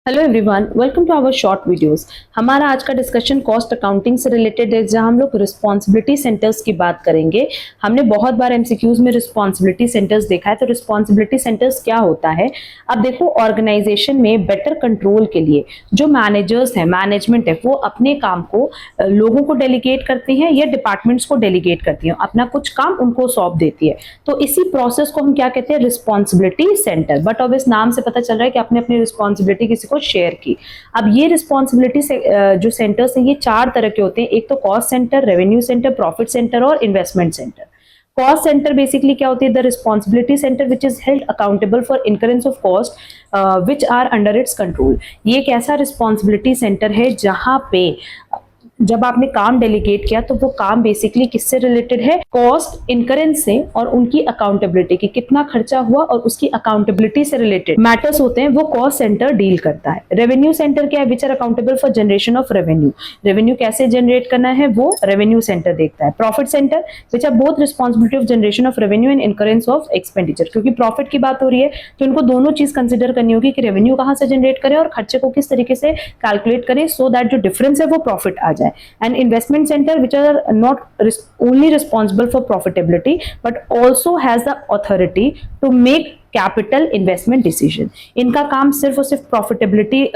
Hello everyone, welcome to our short videos. हमारा आज का डिस्कशन कॉस्ट अकाउंटिंग से रिलेटेड है, जहां हम लोग रिस्पॉन्सिबिलिटी सेंटर्स की बात करेंगे। हमने बहुत बार एमसीक्यूज में रिस्पॉन्सिबिलिटी सेंटर्स देखा है, तो रिस्पॉन्सिबिलिटी सेंटर्स क्या होता है। अब देखो, ऑर्गेनाइजेशन में बेटर कंट्रोल के लिए जो मैनेजर्स हैं, मैनेजमेंट है, वो अपने काम को लोगों को डेलीगेट करती हैं या डिपार्टमेंट्स को डेलीगेट करती हैं, अपना कुछ काम उनको सौंप देती है। तो इसी प्रोसेस को हम क्या कहते हैं, रिस्पॉन्सिबिलिटी सेंटर। बट अब इस नाम से पता चल रहा है कि आपने अपनी रिस्पॉन्सिबिलिटी किसी को शेयर की। अब ये रिस्पॉन्सिबिलिटी से जो सेंटर्स हैं, ये चार तरह के होते हैं। एक तो cost centre, revenue centre, profit centre और investment centre. Cost centre basically क्या होती है, the responsibility centre which is held accountable for incurrence of cost which are under its control. ये एक ऐसा रिस्पॉन्सिबिलिटी सेंटर है जहां पे जब आपने काम डेलीगेट किया तो वो काम बेसिकली किससे रिलेटेड है, कॉस्ट इनकरेंस से और उनकी अकाउंटेबिलिटी की, कितना खर्चा हुआ और उसकी अकाउंटेबिलिटी से रिलेटेड मैटर्स होते हैं, वो कॉस्ट सेंटर डील करता है। रेवेन्यू सेंटर क्या है, which are accountable for generation of revenue. Revenue कैसे जनरेट करना है वो रेवेन्यू सेंटर देखता है। Profit centre which are both responsibility of generation of revenue and incurrence of expenditure. क्योंकि प्रॉफिट की बात हो रही है तो इनको दोनों चीज कंसिडर करनी होगी कि रेवेन्यू कहां से जनरेट करें और खर्चे को किस तरीके से कैलकुलेट करें, सो दैट जो डिफरेंस है वो प्रॉफिट आ जाए। And investment center which are not only responsible for profitability but also has the authority to make capital investment decision. इनका काम सिर्फ और सिर्फ प्रॉफिटेबिलिटी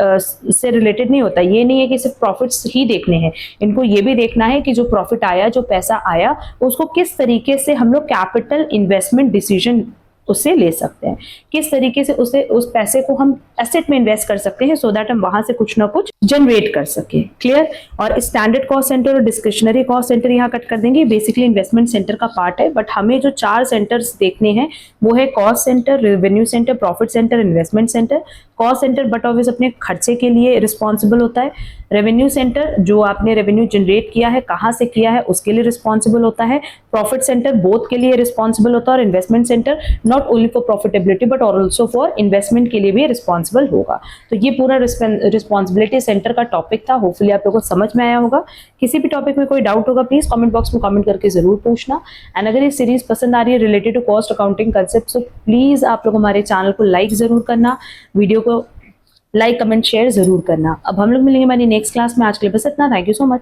से रिलेटेड नहीं होता। ये नहीं है कि सिर्फ प्रॉफिट्स ही देखने हैं, इनको ये भी देखना है कि जो प्रॉफिट आया, जो पैसा आया, उसको किस तरीके से हम लोग कैपिटल इन्वेस्टमेंट डिसीजन उससे ले सकते हैं, किस तरीके से उस पैसे को हम एसेट में इन्वेस्ट कर सकते हैं, सो दैट हम वहां से कुछ ना कुछ जनरेट कर सके। क्लियर। और स्टैंडर्ड कॉस्ट सेंटर और डिस्क्रिशनरी कॉस्ट सेंटर यहाँ कट कर देंगे, बेसिकली इन्वेस्टमेंट सेंटर का पार्ट है। बट हमें जो चार सेंटर्स देखने हैं वो है cost centre, revenue centre, profit centre, investment centre. Cost centre but obvious अपने खर्चे के लिए रिस्पॉन्सिबल होता है। रेवेन्यू सेंटर जो आपने रेवेन्यू जनरेट किया है, कहाँ से किया है, उसके लिए रिस्पॉन्सिबल होता है। प्रॉफिट सेंटर बोथ के लिए रिस्पॉन्सिबल होता है। और investment centre not only for profitability but also for investment के लिए भी रिस्पॉन्सिबल होगा। तो ये पूरा रिस्पॉन्सिबिलिटी सेंटर का टॉपिक था। होपफुली आप लोगों को समझ में आया होगा। किसी भी टॉपिक में कोई डाउट होगा प्लीज कमेंट बॉक्स में कमेंट करके जरूर पूछना। एंड अगर ये सीरीज पसंद आ रही है related to cost accounting concept, तो प्लीज आप लोग हमारे चैनल को लाइक जरूर करना, वीडियो को लाइक कमेंट शेयर जरूर करना। अब हम लोग मिलेंगे हमारी नेक्स्ट क्लास में। आज के लिए बस इतना। Thank you so much.